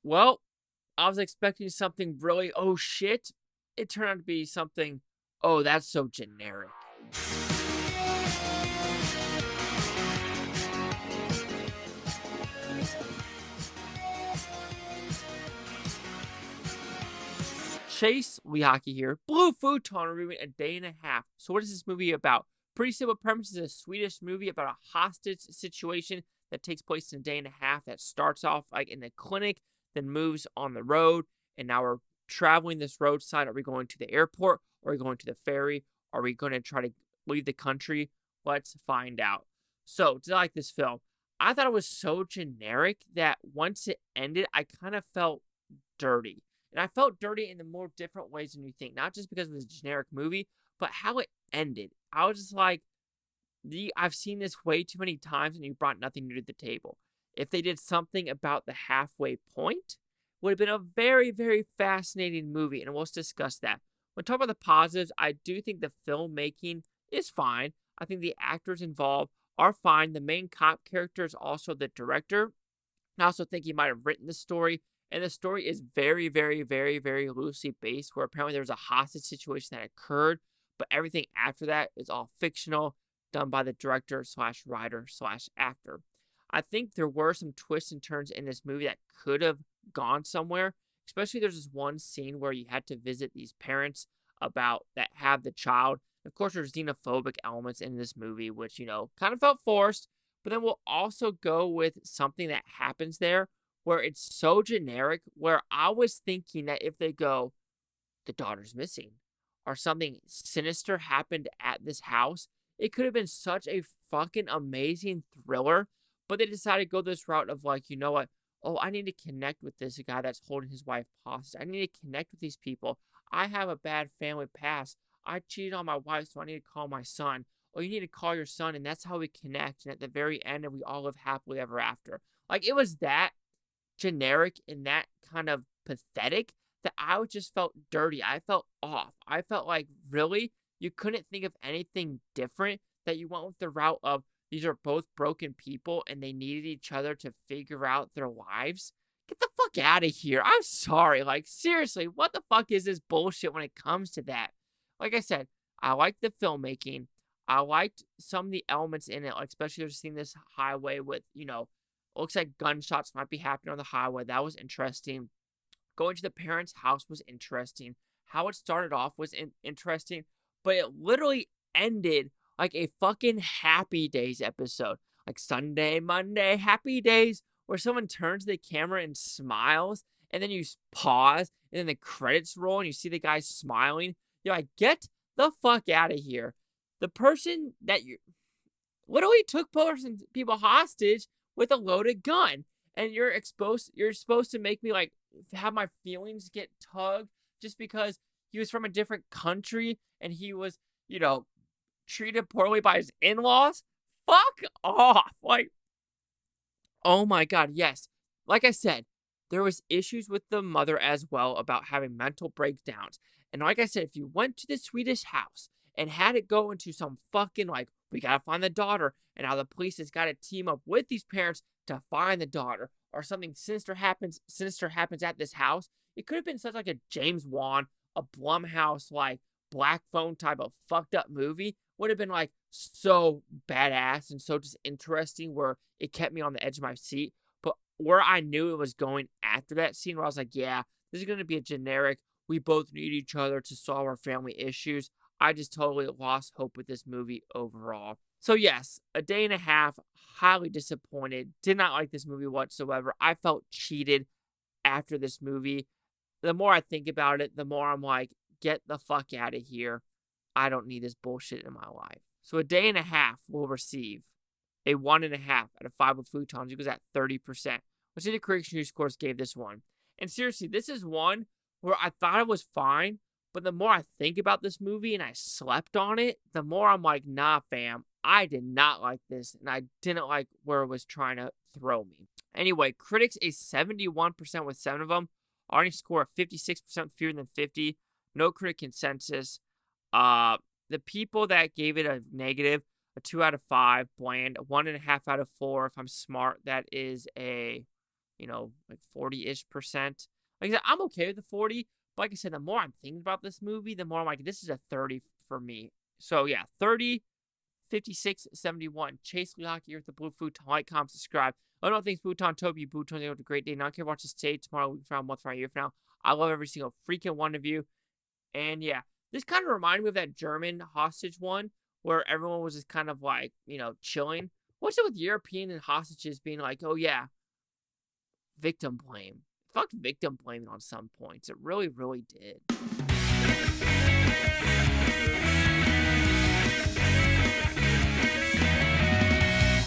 Well, I was expecting something really, oh shit. It turned out to be something, oh, that's so generic. Chase Liaki here. Blue Futon reviewing A Day and a Half. So what is this movie about? Pretty simple premise. Is a Swedish movie about a hostage situation that takes place in a day and a half that starts off like in the clinic, then moves on the road, and now we're traveling this roadside. Are we going to the airport? Are we going to the ferry? Are we going to try to leave the country? Let's find out. So, did I like this film? I thought it was so generic that once it ended, I kind of felt dirty. And I felt dirty in the more different ways than you think. Not just because it was a generic movie, but how it ended. I was just like, I've seen this way too many times and you brought nothing new to the table. If they did something about the halfway point, would have been a very, very fascinating movie. And we'll discuss that. When talking about the positives, I do think the filmmaking is fine. I think the actors involved are fine. The main cop character is also the director. I also think he might have written the story. And the story is very, very, very, very loosely based, where apparently there was a hostage situation that occurred, but everything after that is all fictional, done by the director slash writer slash actor. I think there were some twists and turns in this movie that could have gone somewhere. Especially there's this one scene where you had to visit these parents about that have the child. Of course, there's xenophobic elements in this movie, which, kind of felt forced. But then we'll also go with something that happens there where it's so generic, where I was thinking that if they go, the daughter's missing, or something sinister happened at this house, it could have been such a fucking amazing thriller. But they decided to go this route of like, you know what? Oh, I need to connect with this guy that's holding his wife hostage. I need to connect with these people. I have a bad family past. I cheated on my wife, so I need to call my son. Oh, you need to call your son, and that's how we connect. And at the very end, and we all live happily ever after. Like, it was that generic and that kind of pathetic that I just felt dirty. I felt off. I felt like, really? You couldn't think of anything different, that you went with the route of these are both broken people and they needed each other to figure out their lives? Get the fuck out of here. I'm sorry. Like, seriously, what the fuck is this bullshit when it comes to that? Like I said, I liked the filmmaking. I liked some of the elements in it, like especially just seeing this highway with, looks like gunshots might be happening on the highway. That was interesting. Going to the parents' house was interesting. How it started off was interesting, but it literally ended like a fucking Happy Days episode. Like Sunday, Monday, Happy Days, where someone turns the camera and smiles, and then you pause, and then the credits roll, and you see the guy smiling. You're like, get the fuck out of here. The person that you literally took people hostage with a loaded gun, and you're supposed to make me like have my feelings get tugged just because he was from a different country and he was, treated poorly by his in-laws? Fuck off. Like, oh my god, yes. Like I said, there was issues with the mother as well about having mental breakdowns. And like I said, if you went to the Swedish house and had it go into some fucking like, we gotta find the daughter, and now the police has got to team up with these parents to find the daughter, or something sinister happens at this house, it could have been such like a James Wan, a Blumhouse like Black Phone type of fucked up movie. Would have been like so badass and so just interesting, where it kept me on the edge of my seat. But where I knew it was going after that scene, where I was like, yeah, this is going to be a generic, we both need each other to solve our family issues, I just totally lost hope with this movie overall. So yes, A Day and a Half, highly disappointed. Did not like this movie whatsoever. I felt cheated after this movie. The more I think about it, the more I'm like, get the fuck out of here. I don't need this bullshit in my life. So A Day and a Half will receive a 1.5 out of 5 with futons. It was at 30%, which the Critics' News scores gave this one. And seriously, this is one where I thought it was fine, but the more I think about this movie and I slept on it, the more I'm like, nah, fam, I did not like this, and I didn't like where it was trying to throw me. Anyway, critics a 71% with 7 of them. Audience score a 56% fewer than 50. No critic consensus. The people that gave it a negative, a 2 out of 5, bland, a 1.5 out of 4. If I'm smart, that is a, like 40-ish%. Like I said, I'm okay with the 40, but like I said, the more I'm thinking about this movie, the more I'm like, this is a 30 for me. So yeah, 30, 56, 71. Chase Lee Hockey here with the Blue Futon. Like, comment, subscribe. Oh no, thanks Futon, Toby, Futon. They have a great day. Not care watch this today, tomorrow, week from now, month from now, year from now. I love every single freaking one of you. And yeah, this kind of reminded me of that German hostage one where everyone was just kind of like, chilling. What's it with European and hostages being like, oh yeah, victim blame? Fuck victim blaming on some points. It really, really did.